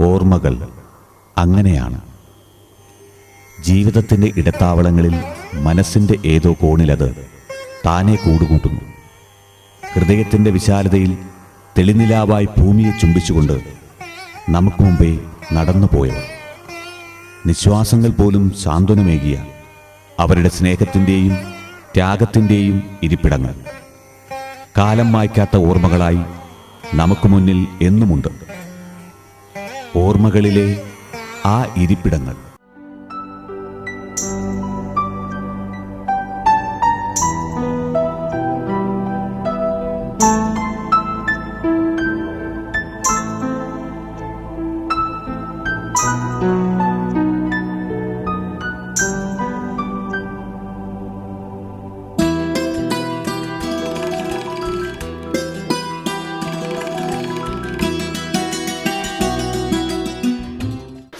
ഓർമ്മകൾ അങ്ങനെയാണ്. ജീവിതത്തിൻ്റെ ഇടത്താവളങ്ങളിൽ മനസ്സിൻ്റെ ഏതോ കോണിലത് താനെ കൂടുകൂട്ടുന്നു. ഹൃദയത്തിൻ്റെ വിശാലതയിൽ തെളിനിലാവായി ഭൂമിയെ ചുംബിച്ചുകൊണ്ട് നമുക്ക് മുമ്പേ നടന്നുപോയവർ, നിശ്വാസങ്ങൾ പോലും സാന്ത്വനമേകിയ അവരുടെ സ്നേഹത്തിൻ്റെയും ത്യാഗത്തിൻ്റെയും ഇരിപ്പിടങ്ങൾ കാലം മായ്ക്കാത്ത ഓർമ്മകളായി നമുക്ക് മുന്നിൽ എന്നുമുണ്ട്. ഓർമ്മകളിലെ ആ ഇരിപ്പിടങ്ങൾ.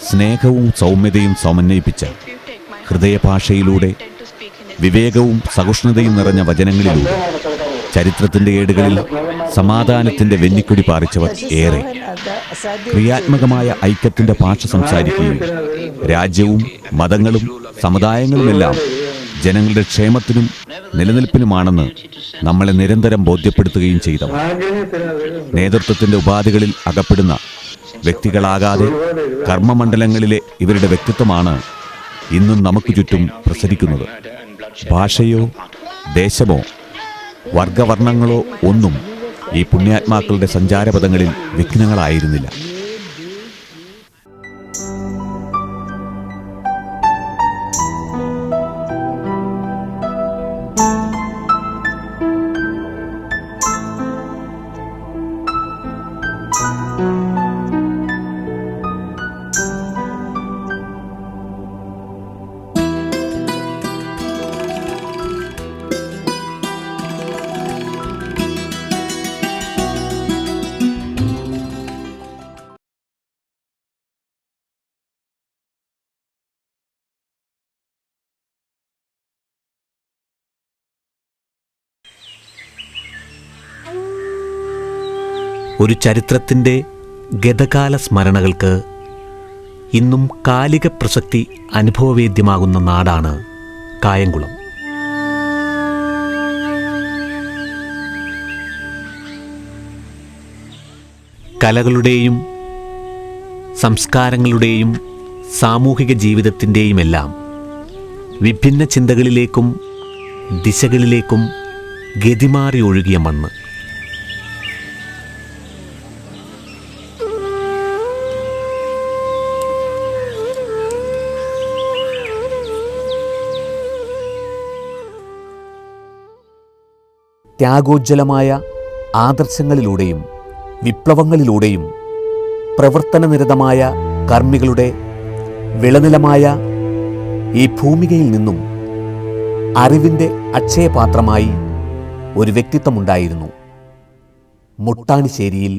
സ്നേഹവും സൗമ്യതയും സമന്വയിപ്പിച്ച ഹൃദയഭാഷയിലൂടെ, വിവേകവും സഹിഷ്ണുതയും നിറഞ്ഞ വചനങ്ങളിലൂടെ ചരിത്രത്തിൻ്റെ ഏടുകളിൽ സമാധാനത്തിൻ്റെ വെന്നിക്കൊടി പാറിച്ചവർ ഏറെ. ക്രിയാത്മകമായ ഐക്യത്തിൻ്റെ ഭാഷ സംസാരിക്കുകയും രാജ്യവും മതങ്ങളും സമുദായങ്ങളുമെല്ലാം ജനങ്ങളുടെ ക്ഷേമത്തിനും നിലനിൽപ്പിനുമാണെന്ന് നമ്മളെ നിരന്തരം ബോധ്യപ്പെടുത്തുകയും ചെയ്തവർ. നേതൃത്വത്തിൻ്റെ ഉപാധികളിൽ അകപ്പെടുന്ന വ്യക്തികളാകാതെ കർമ്മമണ്ഡലങ്ങളിലെ ഇവരുടെ വ്യക്തിത്വമാണ് ഇന്നും നമുക്ക് ചുറ്റും പ്രസരിക്കുന്നത്. ഭാഷയോ ദേശമോ വർഗവർണ്ണങ്ങളോ ഒന്നും ഈ പുണ്യാത്മാക്കളുടെ സഞ്ചാരപഥങ്ങളിൽ വിഘ്നങ്ങളായിരുന്നില്ല. ഒരു ചരിത്രത്തിൻ്റെ ഗതകാല സ്മരണകൾക്ക് ഇന്നും കാലിക പ്രസക്തി അനുഭവവേദ്യമാകുന്ന നാടാണ് കായംകുളം. കലകളുടെയും സംസ്കാരങ്ങളുടെയും സാമൂഹിക ജീവിതത്തിൻ്റെയുമെല്ലാം വിഭിന്ന ചിന്തകളിലേക്കും ദിശകളിലേക്കും ഗതിമാറി ഒഴുകിയ മണ്ണ്. ത്യാഗോജ്വലമായ ആദർശങ്ങളിലൂടെയും വിപ്ലവങ്ങളിലൂടെയും പ്രവർത്തനനിരതമായ കർമ്മികളുടെ വിളനിലമായ ഈ ഭൂമികയിൽ നിന്നും അറിവിൻ്റെ അക്ഷയപാത്രമായി ഒരു വ്യക്തിത്വമുണ്ടായിരുന്നു. മുട്ടാണിശ്ശേരിയിൽ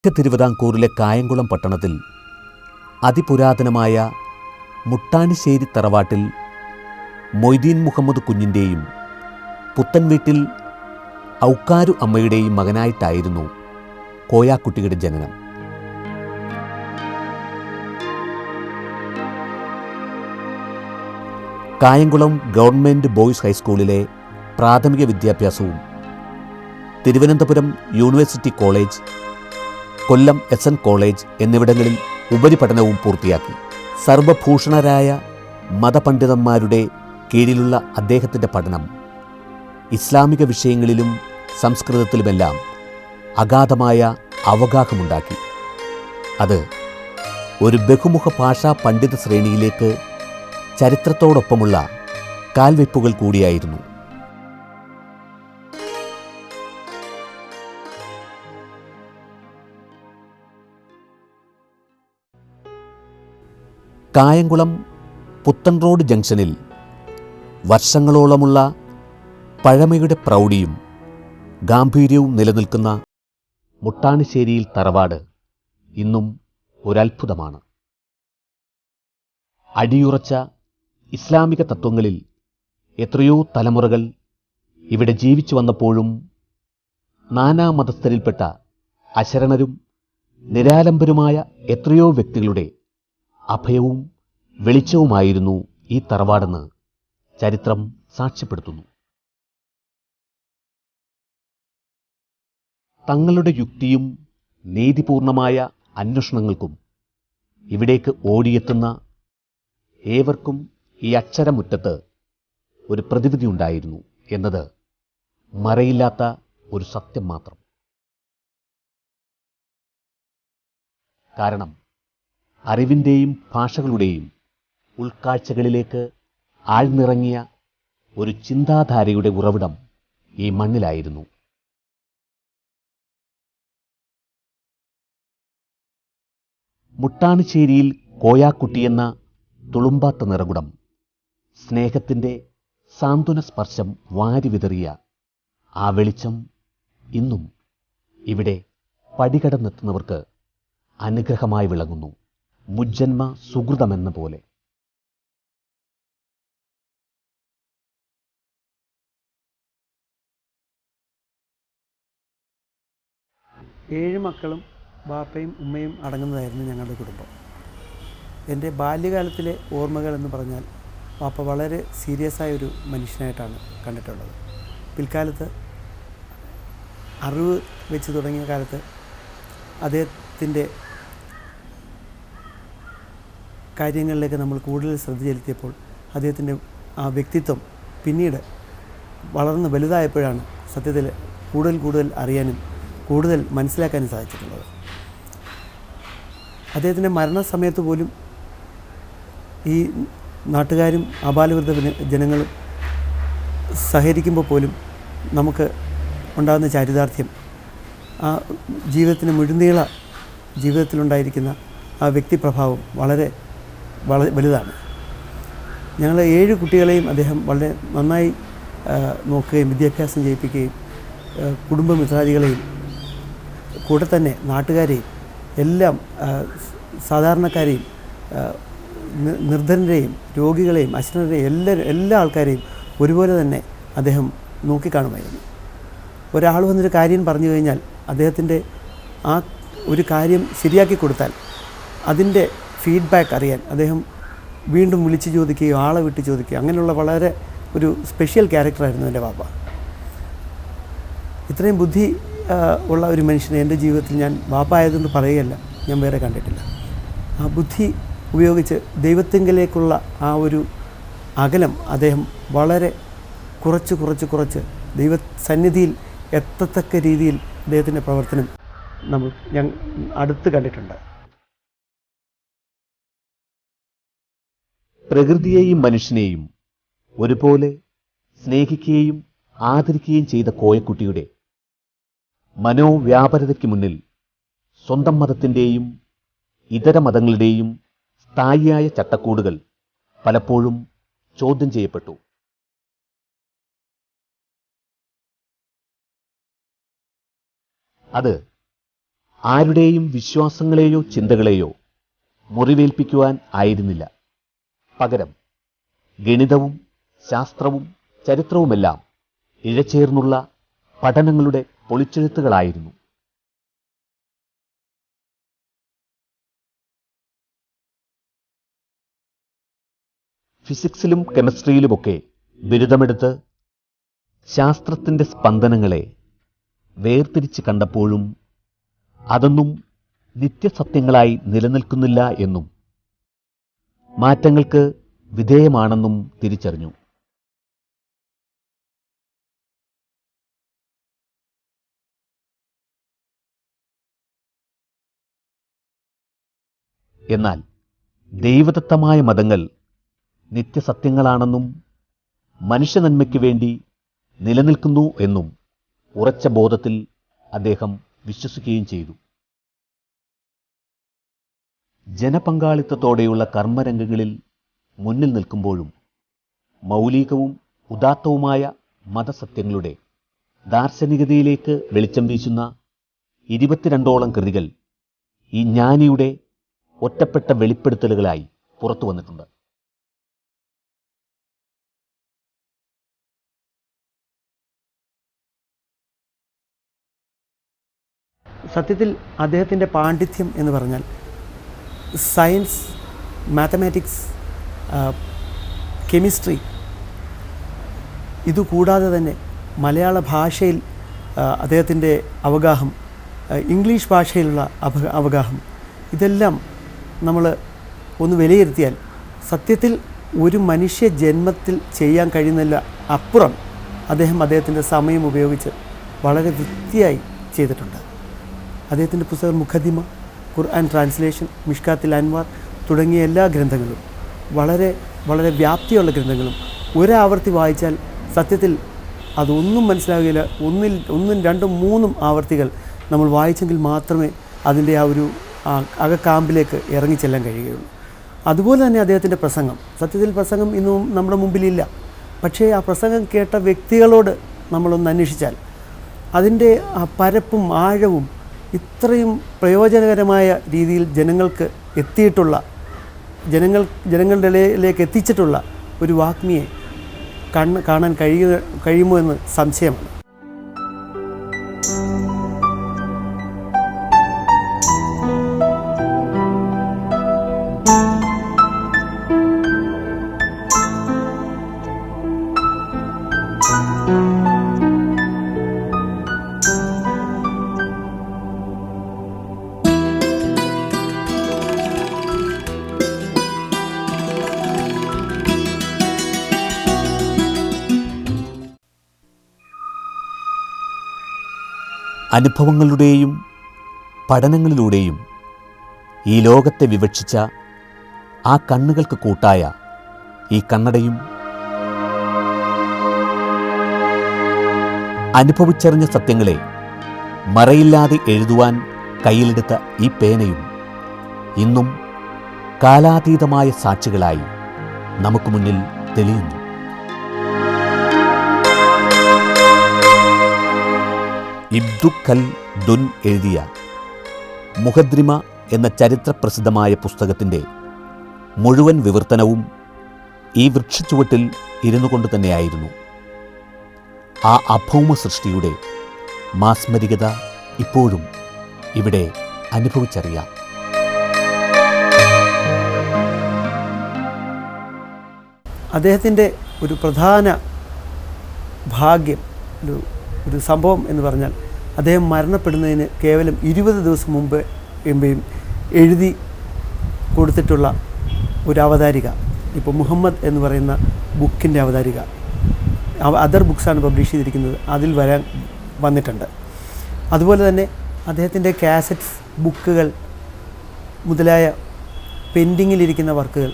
തിരുവിതാംകൂറിലെ കായംകുളം പട്ടണത്തിൽ അതിപുരാതനമായ മുട്ടാണിശ്ശേരി തറവാട്ടിൽ മൊയ്തീൻ മുഹമ്മദ് കുഞ്ഞിൻ്റെയും പുത്തൻവീട്ടിൽ ഔക്കാരു അമ്മയുടെയും മകനായിട്ടായിരുന്നു കോയാക്കുട്ടിയുടെ ജനനം. കായംകുളം ഗവൺമെൻറ് ബോയ്സ് ഹൈസ്കൂളിലെ പ്രാഥമിക വിദ്യാഭ്യാസവും തിരുവനന്തപുരം യൂണിവേഴ്സിറ്റി കോളേജ്, കൊല്ലം SN കോളേജ് എന്നിവിടങ്ങളിൽ ഉപരിപഠനവും പൂർത്തിയാക്കി. സർവഭൂഷണരായ മതപണ്ഡിതന്മാരുടെ കീഴിലുള്ള അദ്ദേഹത്തിൻ്റെ പഠനം ഇസ്ലാമിക വിഷയങ്ങളിലും സംസ്കൃതത്തിലുമെല്ലാം അഗാധമായ അവഗാഹമുണ്ടാക്കി. അത് ഒരു ബഹുമുഖ ഭാഷാ പണ്ഡിത ശ്രേണിയിലേക്ക് ചരിത്രത്തോടൊപ്പമുള്ള കാൽവെപ്പുകൾ കൂടിയായിരുന്നു. കായംകുളം പുത്തൻ റോഡ് ജംഗ്ഷനിൽ വർഷങ്ങളോളമുള്ള പഴമയുടെ പ്രൗഢിയും ഗാംഭീര്യവും നിലനിൽക്കുന്ന മുട്ടാണിശ്ശേരിയിൽ തറവാട് ഇന്നും ഒരത്ഭുതമാണ്. അടിയുറച്ച ഇസ്ലാമിക തത്വങ്ങളിൽ എത്രയോ തലമുറകൾ ഇവിടെ ജീവിച്ചു വന്നപ്പോഴും നാനാമതസ്ഥരിൽപ്പെട്ട അശരണരും നിരാലംബരുമായ എത്രയോ വ്യക്തികളുടെ അഭയവും വെളിച്ചവുമായിരുന്നു ഈ തറവാടെന്ന് ചരിത്രം സാക്ഷ്യപ്പെടുത്തുന്നു. തങ്ങളുടെ യുക്തിയും നീതിപൂർണമായ അന്വേഷണങ്ങൾക്കും ഇവിടേക്ക് ഓടിയെത്തുന്ന ഏവർക്കും ഈ അക്ഷരമുറ്റത്ത് ഒരു പ്രതിവിധി ഉണ്ടായിരുന്നു എന്നത് മറയില്ലാത്ത ഒരു സത്യം മാത്രം. കാരണം അറിവിൻ്റെയും ഭാഷകളുടെയും ഉൾക്കാഴ്ചകളിലേക്ക് ആഴ്ന്നിറങ്ങിയ ഒരു ചിന്താധാരയുടെ ഉറവിടം ഈ മണ്ണിലായിരുന്നു. മുട്ടാണിശ്ശേരിയിൽ കോയാക്കുട്ടിയെന്ന തുളുമ്പാത്ത നിറകുടം സ്നേഹത്തിൻ്റെ സാന്ത്വന സ്പർശം വാരിവിതറിയ ആ വെളിച്ചം ഇന്നും ഇവിടെ പടികടന്നെത്തുന്നവർക്ക് അനുഗ്രഹമായി വിളങ്ങുന്നു, മുജ്ജന്മ സുഹൃതമെന്ന പോലെ. ഏഴ് മക്കളും ബാപ്പയും ഉമ്മയും അടങ്ങുന്നതായിരുന്നു ഞങ്ങളുടെ കുടുംബം. എൻ്റെ ബാല്യകാലത്തിലെ ഓർമ്മകൾ എന്ന് പറഞ്ഞാൽ ബാപ്പ വളരെ സീരിയസ് ആയ ഒരു മനുഷ്യനായിട്ടാണ് കണ്ടിട്ടുള്ളത്. പിൽക്കാലത്ത് അറിവ് വെച്ച് തുടങ്ങിയ കാലത്ത് അദ്ദേഹത്തിൻ്റെ കാര്യങ്ങളിലേക്ക് നമ്മൾ കൂടുതൽ ശ്രദ്ധ ചെലുത്തിയപ്പോൾ അദ്ദേഹത്തിൻ്റെ ആ വ്യക്തിത്വം പിന്നീട് വളർന്ന് വലുതായപ്പോഴാണ് സത്യത്തിൽ കൂടുതൽ അറിയാനും കൂടുതൽ മനസ്സിലാക്കാനും സാധിച്ചിട്ടുള്ളത്. അദ്ദേഹത്തിൻ്റെ മരണസമയത്ത് പോലും ഈ നാട്ടുകാരും ആബാലവൃദ്ധ ജനങ്ങളും സഹകരിക്കുമ്പോൾ പോലും നമുക്ക് ഉണ്ടാകുന്ന ചാരിതാർത്ഥ്യം, ആ ജീവിതത്തിന് മുഴുനീള ജീവിതത്തിലുണ്ടായിരിക്കുന്ന ആ വ്യക്തിപ്രഭാവം വളരെ വലുതാണ്. ഞങ്ങൾ 7 കുട്ടികളെയും അദ്ദേഹം വളരെ നന്നായി നോക്കുകയും വിദ്യാഭ്യാസം ചെയ്യിപ്പിക്കുകയും കുടുംബമിത്രാദികളെയും കൂടെ തന്നെ നാട്ടുകാരെയും എല്ലാം സാധാരണക്കാരെയും നിർധനരെയും രോഗികളെയും അശരണരെയും എല്ലാ ആൾക്കാരെയും ഒരുപോലെ തന്നെ അദ്ദേഹം നോക്കിക്കാണുമായിരുന്നു. ഒരാൾ വന്നൊരു കാര്യം പറഞ്ഞു കഴിഞ്ഞാൽ അദ്ദേഹത്തിൻ്റെ ആ ഒരു കാര്യം ശരിയാക്കി കൊടുത്താൽ അതിൻ്റെ ഫീഡ്ബാക്ക് അറിയാൻ അദ്ദേഹം വീണ്ടും വിളിച്ച് ചോദിക്കുകയോ ആളെ വിട്ട് ചോദിക്കുകയോ അങ്ങനെയുള്ള വളരെ ഒരു സ്പെഷ്യൽ ക്യാരക്ടറായിരുന്നു എൻ്റെ വാപ്പ. ഇത്രയും ബുദ്ധി ഉള്ള ഒരു മനുഷ്യനെ എൻ്റെ ജീവിതത്തിൽ ഞാൻ വാപ്പ ആയതുകൊണ്ട് പറയുകയല്ല, ഞാൻ വേറെ കണ്ടിട്ടില്ല. ആ ബുദ്ധി ഉപയോഗിച്ച് ദൈവത്തിങ്കിലേക്കുള്ള ആ ഒരു അകലം അദ്ദേഹം വളരെ കുറച്ച് ദൈവസന്നിധിയിൽ എത്തത്തക്ക രീതിയിൽ അദ്ദേഹത്തിൻ്റെ പ്രവർത്തനം ഞാൻ അടുത്ത് കണ്ടിട്ടുണ്ട്. പ്രകൃതിയെയും മനുഷ്യനെയും ഒരുപോലെ സ്നേഹിക്കുകയും ആദരിക്കുകയും ചെയ്ത കോയക്കുട്ടിയുടെ മനോവ്യാപരതയ്ക്ക് മുന്നിൽ സ്വന്തം മതത്തിൻ്റെയും ഇതര മതങ്ങളുടെയും സ്ഥായിയായ ചട്ടക്കൂടുകൾ പലപ്പോഴും ചോദ്യം ചെയ്യപ്പെട്ടു. അത് ആരുടെയും വിശ്വാസങ്ങളെയോ ചിന്തകളെയോ മുറിവേൽപ്പിക്കുവാൻ ആയിരുന്നില്ല. പകരം ഗണിതവും ശാസ്ത്രവും ചരിത്രവുമെല്ലാം ഇഴചേർന്നുള്ള പഠനങ്ങളുടെ പൊളിച്ചെഴുത്തുകളായിരുന്നു. ഫിസിക്സിലും കെമിസ്ട്രിയിലുമൊക്കെ ബിരുദമെടുത്ത് ശാസ്ത്രത്തിൻ്റെ സ്പന്ദനങ്ങളെ വേർതിരിച്ച് കണ്ടപ്പോഴും അതൊന്നും നിത്യസത്യങ്ങളായി നിലനിൽക്കുന്നില്ല എന്നും മാറ്റങ്ങൾക്ക് വിധേയമാണെന്നും തിരിച്ചറിഞ്ഞു. എന്നാൽ ദൈവദത്തമായ മതങ്ങൾ നിത്യസത്യങ്ങളാണെന്നും മനുഷ്യനന്മയ്ക്ക് വേണ്ടി നിലനിൽക്കുന്നു എന്നും ഉറച്ച ബോധത്തിൽ അദ്ദേഹം വിശ്വസിക്കുകയും ചെയ്തു. ജനപങ്കാളിത്തത്തോടെയുള്ള കർമ്മരംഗങ്ങളിൽ മുന്നിൽ നിൽക്കുമ്പോഴും മൗലികവും ഉദാത്തവുമായ മതസത്യങ്ങളുടെ ദാർശനികതയിലേക്ക് വെളിച്ചം വീശുന്ന 22ഓളം കൃതികൾ ഈ ജ്ഞാനിയുടെ ഒറ്റപ്പെട്ട വെളിപ്പെടുത്തലുകളായി പുറത്തു വന്നിട്ടുണ്ട്. സത്യത്തിൽ അദ്ദേഹത്തിൻ്റെ പാണ്ഡിത്യം എന്ന് പറഞ്ഞാൽ സയൻസ്, മാത്തമാറ്റിക്സ്, കെമിസ്ട്രി, ഇതുകൂടാതെ തന്നെ മലയാള ഭാഷയിൽ അദ്ദേഹത്തിൻ്റെ അവഗാഹം, ഇംഗ്ലീഷ് ഭാഷയിലുള്ള അവഗാഹം, ഇതെല്ലാം നമ്മൾ ഒന്ന് വിലയിരുത്തിയാൽ സത്യത്തിൽ ഒരു മനുഷ്യ ജന്മത്തിൽ ചെയ്യാൻ കഴിയുന്നില്ല അപ്പുറം അദ്ദേഹത്തിൻ്റെ സമയം ഉപയോഗിച്ച് വളരെ വൃത്തിയായി ചെയ്തിട്ടുണ്ട്. അദ്ദേഹത്തിൻ്റെ പുസ്തകം മുഖദ്ദിമ, ഖുർആൻ ട്രാൻസ്ലേഷൻ, മിഷ്കാത്തിൽ അൻവാർ തുടങ്ങിയ എല്ലാ ഗ്രന്ഥങ്ങളും വളരെ വളരെ വ്യാപ്തിയുള്ള ഗ്രന്ഥങ്ങളും ഒരാവർത്തി വായിച്ചാൽ സത്യത്തിൽ അതൊന്നും മനസ്സിലാവുകയില്ല. ഒന്നും രണ്ടും മൂന്നും ആവർത്തികൾ നമ്മൾ വായിച്ചെങ്കിൽ മാത്രമേ അതിൻ്റെ ആ ഒരു അകക്കാമ്പിലേക്ക് ഇറങ്ങിച്ചെല്ലാൻ കഴിയുകയുള്ളൂ. അതുപോലെ തന്നെ അദ്ദേഹത്തിൻ്റെ പ്രസംഗം, സത്യത്തിൽ പ്രസംഗം ഇന്നും നമ്മുടെ മുമ്പിലില്ല. പക്ഷേ ആ പ്രസംഗം കേട്ട വ്യക്തികളോട് നമ്മളൊന്ന് അന്വേഷിച്ചാൽ അതിൻ്റെ ആ പരപ്പും ആഴവും ഇത്രയും പ്രയോജനകരമായ രീതിയിൽ ജനങ്ങൾക്ക് എത്തിയിട്ടുള്ള, ജനങ്ങളുടെ ഇടയിലേക്ക് എത്തിച്ചിട്ടുള്ള ഒരു വാഗ്മിയെ കാണാൻ കഴിയുമോ എന്ന് സംശയമാണ്. അനുഭവങ്ങളുടെയും പഠനങ്ങളിലൂടെയും ഈ ലോകത്തെ വിവക്ഷിച്ച ആ കണ്ണുകൾക്ക് കൂട്ടായ ഈ കണ്ണടയും അനുഭവിച്ചറിഞ്ഞ സത്യങ്ങളെ മറയില്ലാതെ എഴുതുവാൻ കയ്യിലെടുത്ത ഈ പേനയും ഇന്നും കാലാതീതമായ സാക്ഷികളായി നമുക്ക് മുന്നിൽ തെളിയുന്നു. ഇബ്ദു ഖൽ ദുൻ എഴുതിയ മുഖദ്ദിമ എന്ന ചരിത്രപ്രസിദ്ധമായ പുസ്തകത്തിൻ്റെ മുഴുവൻ വിവർത്തനവും ഈ വൃക്ഷച്ചുവട്ടിൽ ഇരുന്നു കൊണ്ട് തന്നെയായിരുന്നു. ആ അഭൗമ സൃഷ്ടിയുടെ മാസ്മരികത ഇപ്പോഴും ഇവിടെ അനുഭവിച്ചറിയാം. അദ്ദേഹത്തിൻ്റെ ഒരു പ്രധാന ഭാഗ്യം, ഒരു സംഭവം എന്ന് പറഞ്ഞാൽ അദ്ദേഹം മരണപ്പെടുന്നതിന് കേവലം 20 ദിവസം മുമ്പ് എഴുതി കൊടുത്തിട്ടുള്ള ഒരു അവതാരിക, ഇപ്പോൾ മുഹമ്മദ് എന്ന് പറയുന്ന ബുക്കിൻ്റെ അവതാരിക, അതർ ബുക്സാണ് പബ്ലിഷ് ചെയ്തിരിക്കുന്നത്, അതിൽ വന്നിട്ടുണ്ട്. അതുപോലെ തന്നെ അദ്ദേഹത്തിൻ്റെ കാസറ്റ്സ്, ബുക്കുകൾ മുതലായ പെൻഡിങ്ങിലിരിക്കുന്ന വർക്കുകൾ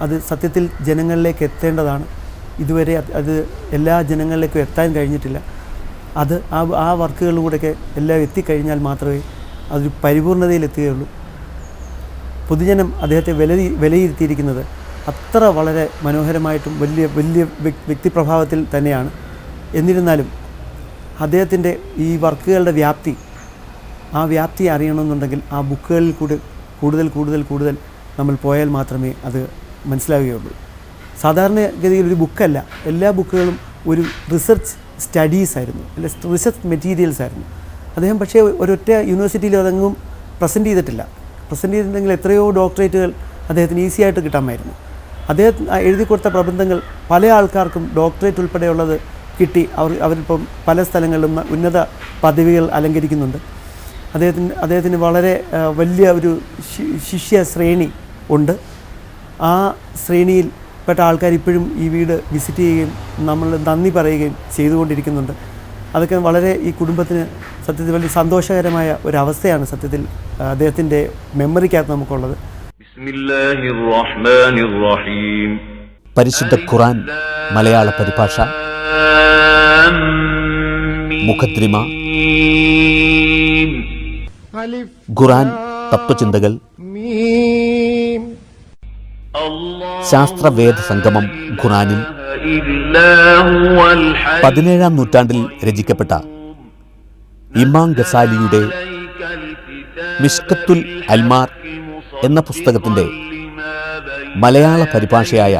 അത് സത്യത്തിൽ ജനങ്ങളിലേക്ക് എത്തേണ്ടതാണ്. ഇതുവരെ അത് എല്ലാ ജനങ്ങളിലേക്കും എത്താൻ കഴിഞ്ഞിട്ടില്ല. അത് ആ വർക്കുകളിലൂടെയൊക്കെ എല്ലാം എത്തിക്കഴിഞ്ഞാൽ മാത്രമേ അതൊരു പരിപൂർണതയിലെത്തുകയുള്ളൂ. പൊതുജനം അദ്ദേഹത്തെ വിലയിരുത്തിയിരിക്കുന്നത് അത്ര വളരെ മനോഹരമായിട്ടും വലിയ വ്യക്തിപ്രഭാവത്തിൽ തന്നെയാണ്. എന്നിരുന്നാലും അദ്ദേഹത്തിൻ്റെ ഈ വർക്കുകളുടെ വ്യാപ്തി, ആ വ്യാപ്തി അറിയണമെന്നുണ്ടെങ്കിൽ ആ ബുക്കുകളിൽ കൂടെ കൂടുതൽ നമ്മൾ പോയാൽ മാത്രമേ അത് മനസ്സിലാവുകയുള്ളൂ. സാധാരണഗതിയിൽ ഒരു ബുക്കല്ല, എല്ലാ ബുക്കുകളും ഒരു റിസർച്ച് സ്റ്റഡീസ് ആയിരുന്നു, അല്ലെ റിസർച്ച് മെറ്റീരിയൽസ് ആയിരുന്നു. അദ്ദേഹം പക്ഷേ ഒരൊറ്റ യൂണിവേഴ്സിറ്റിയിലും അതെങ്ങും പ്രസൻറ്റ് ചെയ്തിട്ടില്ല. പ്രസൻറ്റ് ചെയ്തിട്ടുണ്ടെങ്കിൽ എത്രയോ ഡോക്ടറേറ്റുകൾ അദ്ദേഹത്തിന് ഈസി ആയിട്ട് കിട്ടാമായിരുന്നു. അദ്ദേഹം എഴുതി കൊടുത്ത പ്രബന്ധങ്ങൾ പല ആൾക്കാർക്കും ഡോക്ടറേറ്റ് ഉൾപ്പെടെയുള്ളത് കിട്ടി. അവരിപ്പം പല സ്ഥലങ്ങളിലും ഉന്നത പദവികൾ അലങ്കരിക്കുന്നുണ്ട്. അദ്ദേഹത്തിന് വളരെ വലിയ ഒരു ശിഷ്യ ശ്രേണി ഉണ്ട്. ആ ശ്രേണിയിൽ പെട്ട ആൾക്കാർ ഇപ്പോഴും ഈ വീട് വിസിറ്റ് ചെയ്യുകയും നമ്മൾ നന്ദി പറയുകയും ചെയ്തുകൊണ്ടിരിക്കുന്നുണ്ട്. അതൊക്കെ വളരെ ഈ കുടുംബത്തിന് സത്യത്തിൽ വലിയ സന്തോഷകരമായ ഒരവസ്ഥയാണ് സത്യത്തിൽ അദ്ദേഹത്തിൻ്റെ മെമ്മറിക്കകത്ത് നമുക്കുള്ളത്. ബിസ്മില്ലാഹിർ റഹ്മാനിർ റഹീം. പരിശുദ്ധ ഖുർആൻ മലയാള പരിഭാഷ, മുഖദ്രിമ, ഖുർആൻ തത്വചിന്തകൾ, ശാസ്ത്രവേദ സംഗമം ഖുർആനിൽ 17-ാം നൂറ്റാണ്ടിൽ രചിക്കപ്പെട്ട ഇമാം ഗസാലിയുടെ മിഷ്കത്തുൽ അൽമാർ എന്ന പുസ്തകത്തിൻ്റെ മലയാള പരിഭാഷയായ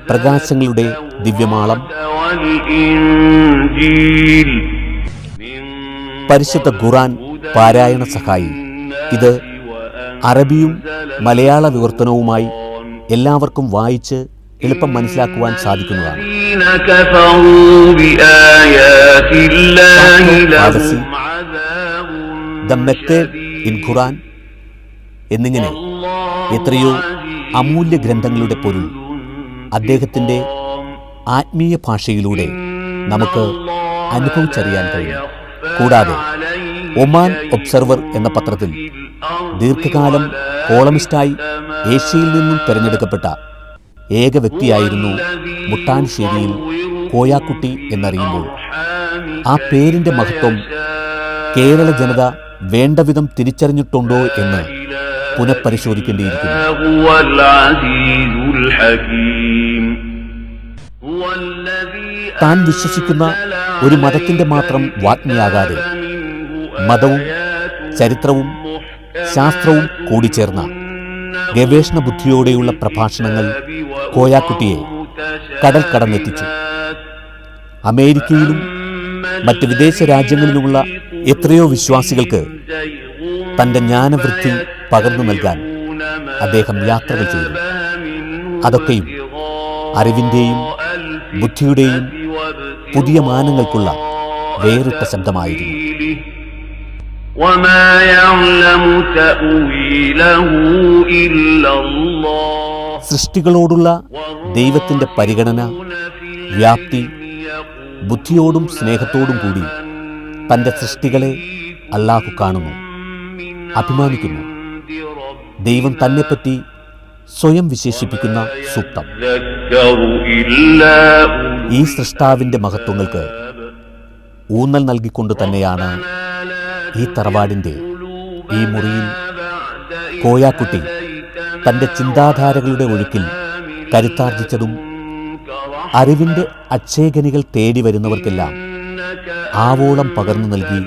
പ്രകാശങ്ങളുടെ ദിവ്യമാളം, പരിശുദ്ധ ഖുർആൻ പാരായണ സഹായി. ഇത് അറബിയും മലയാള വിവർത്തനവുമായി എല്ലാവർക്കും വായിച്ച് എളുപ്പം മനസ്സിലാക്കുവാൻ സാധിക്കുന്നതാണ്. ദ മെത്തേഡ് ഇൻ ഖുർആൻ എന്നിങ്ങനെ എത്രയോ അമൂല്യ ഗ്രന്ഥങ്ങളുടെ പൊരുൾ അദ്ദേഹത്തിൻ്റെ ആത്മീയ ഭാഷയിലൂടെ നമുക്ക് അനുഭവിച്ചറിയാൻ കഴിയും. കൂടാതെ ഒമാൻ ഒബ്സർവർ എന്ന പത്രത്തിൽ ദീർഘകാലം കോളമിസ്റ്റായി ഏഷ്യയിൽ നിന്നും തിരഞ്ഞെടുക്കപ്പെട്ട ഏക വ്യക്തിയായിരുന്നു മുട്ടാൻശ്ശേരിയിൽ കോയാക്കുട്ടി എന്നറിയുമ്പോൾ ആ പേരിൻ്റെ മഹത്വം കേരള ജനത വേണ്ടവിധം തിരിച്ചറിഞ്ഞിട്ടുണ്ടോ എന്ന് പുനഃപരിശോധിക്കേണ്ടിയിരിക്കുന്നു. താൻ വിശ്വസിക്കുന്ന ഒരു മതത്തിൻ്റെ മാത്രം വാഗ്മിയാകാതെ മതവും ചരിത്രവും ശാസ്ത്രവും കൂടിച്ചേർന്ന ഗവേഷണ ബുദ്ധിയോടെയുള്ള പ്രഭാഷണങ്ങൾ കോയാക്കുട്ടിയെ കടൽ കടന്നെത്തിച്ചു. അമേരിക്കയിലും മറ്റ് വിദേശ രാജ്യങ്ങളിലുമുള്ള എത്രയോ വിശ്വാസികൾക്ക് തൻ്റെ ജ്ഞാനവൃത്തി പകർന്നു നൽകാൻ അദ്ദേഹം യാത്രകൾ ചെയ്തു. അതൊക്കെയും അറിവിൻ്റെയും ബുദ്ധിയുടെയും പുതിയ മാനങ്ങൾക്കുള്ള വേറിട്ട ശബ്ദമായിരുന്നു. സൃഷ്ടികളോടുള്ള ദൈവത്തിൻ്റെ പരിഗണന, വ്യാപ്തി, ബുദ്ധിയോടും സ്നേഹത്തോടും കൂടി തൻ്റെ സൃഷ്ടികളെ അല്ലാഹു കാണുന്നു, അഭിമാനിക്കുന്നു. ദൈവം തന്നെപ്പറ്റി സ്വയം വിശേഷിപ്പിക്കുന്ന സൂക്തം. ഈ സൃഷ്ടാവിൻ്റെ മഹത്വങ്ങൾക്ക് ഊന്നൽ നൽകിക്കൊണ്ട് തന്നെയാണ് ഈ തറവാടിൻ്റെ ഈ മുറിയിൽ കോയാക്കുട്ടി തൻ്റെ ചിന്താധാരകളുടെ ഒഴുക്കിൽ കരുത്താർജിച്ചതും അറിവിൻ്റെ അക്ഷയഖനികൾ തേടി വരുന്നവർക്കെല്ലാം ആവോളം പകർന്നു നൽകി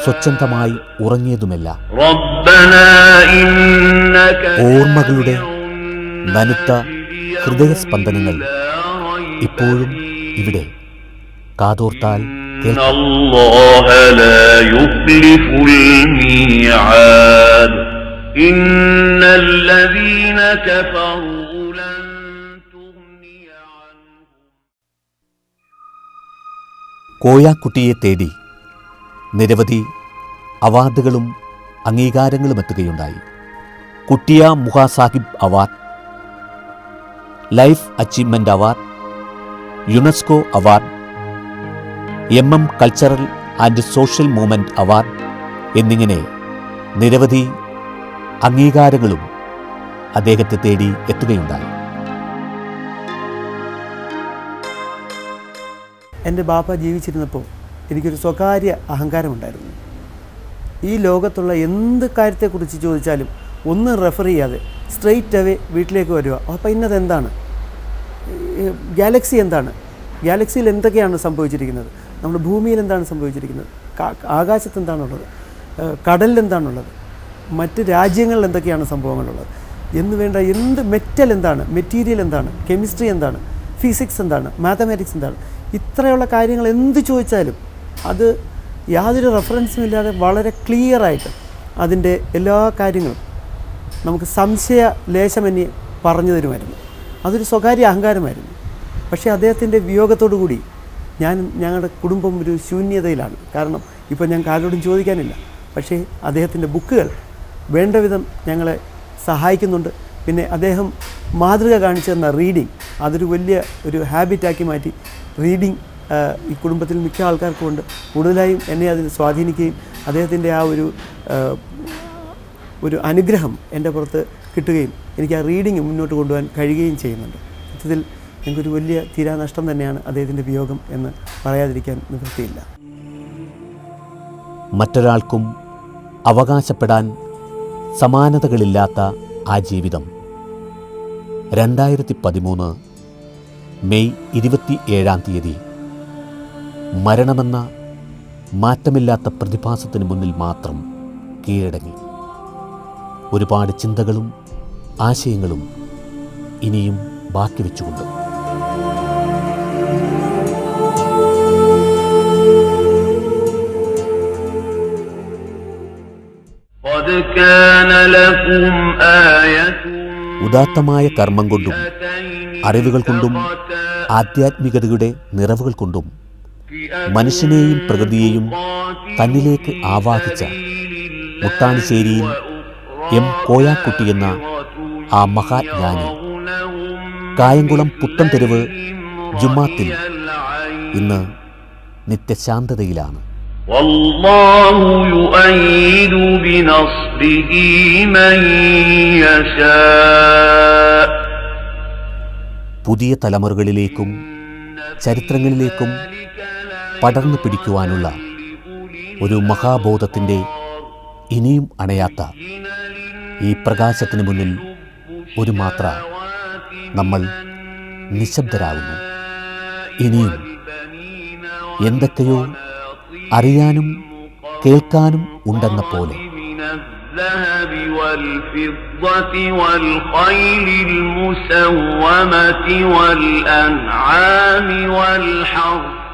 സ്വച്ഛന്തമായി ഉറങ്ങിയതുമെല്ലാം. ഓർമ്മകളുടെ നനുത്ത ഹൃദയസ്പന്ദനങ്ങൾ ഇപ്പോഴും ഇവിടെ കാതോർത്താൽ കോയാക്കുട്ടിയെ തേടി നിരവധി അവാർഡുകളും അംഗീകാരങ്ങളും എത്തുകയുണ്ടായി. കുട്ടിയ മുഹാസാഹിബ് award, life achievement award, UNESCO award, MM cultural and social movement award എന്നിങ്ങനെ നിരവധി അംഗീകാരങ്ങളും അദ്ദേഹത്തെ തേടി എത്തുകയുണ്ടായി. എൻ്റെ ബാപ്പ ജീവിച്ചിരുന്നപ്പോൾ എനിക്കൊരു സ്വകാര്യ അഹങ്കാരമുണ്ടായിരുന്നു. ഈ ലോകത്തുള്ള എന്ത് കാര്യത്തെക്കുറിച്ച് ചോദിച്ചാലും ഒന്നും റെഫർ ചെയ്യാതെ സ്ട്രെയിറ്റ് അവേ വീട്ടിലേക്ക് വരിക. അപ്പോൾ ഇന്നത് എന്താണ്, ഗാലക്സി എന്താണ്, ഗാലക്സിയിൽ എന്തൊക്കെയാണ് സംഭവിച്ചിരിക്കുന്നത്, നമ്മുടെ ഭൂമിയിൽ എന്താണ് സംഭവിച്ചിരിക്കുന്നത്, ആകാശത്ത് എന്താണുള്ളത്, കടലിൽ എന്താണുള്ളത്, മറ്റ് രാജ്യങ്ങളിൽ എന്തൊക്കെയാണ് സംഭവങ്ങളുള്ളത് എന്ന് വേണ്ട എന്ത്, മെറ്റൽ എന്താണ്, മെറ്റീരിയൽ എന്താണ്, കെമിസ്ട്രി എന്താണ്, ഫിസിക്സ് എന്താണ്, മാത്തമാറ്റിക്സ് എന്താണ്, ഇത്രയുള്ള കാര്യങ്ങൾ എന്ത് ചോദിച്ചാലും അത് യാതൊരു റെഫറൻസും ഇല്ലാതെ വളരെ ക്ലിയറായിട്ട് അതിൻ്റെ എല്ലാ കാര്യങ്ങളും നമുക്ക് സംശയ ലേശമന്യേ പറഞ്ഞു തരുമായിരുന്നു. അതൊരു സ്വകാര്യ അഹങ്കാരമായിരുന്നു. പക്ഷേ അദ്ദേഹത്തിൻ്റെ വിയോഗത്തോടു കൂടി ഞങ്ങളുടെ കുടുംബം ഒരു ശൂന്യതയിലാണ്. കാരണം ഇപ്പോൾ ഞങ്ങൾക്ക് ആരോടും ചോദിക്കാനില്ല. പക്ഷേ അദ്ദേഹത്തിൻ്റെ ബുക്കുകൾ വേണ്ട വിധം ഞങ്ങളെ സഹായിക്കുന്നുണ്ട്. പിന്നെ അദ്ദേഹം മാതൃക കാണിച്ചു തന്ന റീഡിങ്, അതൊരു വലിയ ഒരു ഹാബിറ്റാക്കി മാറ്റി. റീഡിങ് ഈ കുടുംബത്തിൽ മിക്ക ആൾക്കാർക്കും ഉണ്ട്. കൂടുതലായും എന്നെ അതിൽ സ്വാധീനിക്കുകയും അദ്ദേഹത്തിൻ്റെ ആ ഒരു ഒരു അനുഗ്രഹം എൻ്റെ പുറത്ത് കിട്ടുകയും എനിക്ക് ആ റീഡിങ് മുന്നോട്ട് കൊണ്ടുപോകാൻ കഴിയുകയും ചെയ്യുന്നുണ്ട്. സത്യത്തിൽ ഞങ്ങൾക്കൊരു വലിയ തീരാനഷ്ടം തന്നെയാണ് അദ്ദേഹത്തിൻ്റെ വിയോഗം എന്ന് പറയാതിരിക്കാൻ നിവൃത്തിയില്ല. മറ്റൊരാൾക്കും അവകാശപ്പെടാൻ സമാനതകളില്ലാത്ത ആ ജീവിതം 2013 മെയ് 27 മരണമെന്ന മാറ്റമില്ലാത്ത പ്രതിഭാസത്തിന് മുന്നിൽ മാത്രം കീഴടങ്ങി. ഒരുപാട് ചിന്തകളും ആശയങ്ങളും ഇനിയും ബാക്കി വെച്ചുകൊണ്ട്. ഉദാത്തമായ കർമ്മം കൊണ്ടും അറിവുകൾ കൊണ്ടും ആധ്യാത്മികതയുടെ നിറവുകൾ കൊണ്ടും മനുഷ്യനെയും പ്രകൃതിയെയും തന്നിലേക്ക് ആവാഹിച്ച മുട്ടാണിശ്ശേരിയിൽ എം കോയാക്കുട്ടി എന്ന ആ മഹാജ്ഞാനി കായംകുളം പുത്തൻതെരുവ് ജുമാത്തിൽ ഇന്ന് നിത്യശാന്തതയിലാണ്. والله يؤيد بنصره من يشاء. പുതിയ തലമുറകളിലേക്കും ചരിത്രങ്ങളിലേക്കും പടർന്നു പിടിക്കുവാനുള്ള ഒരു മഹാബോധത്തിൻ്റെ ഇനിയും അണയാത്ത ഈ പ്രകാശത്തിന് മുന്നിൽ ഒരു മാത്ര നമ്മൾ നിശബ്ദരാകുന്നു. ഇനിയും എന്തൊക്കെയോ അറിയാനും കേൾക്കാനും ഉണ്ടെന്ന പോലെ. الذهب والفضة والخيل المسومة والأنعام والحرث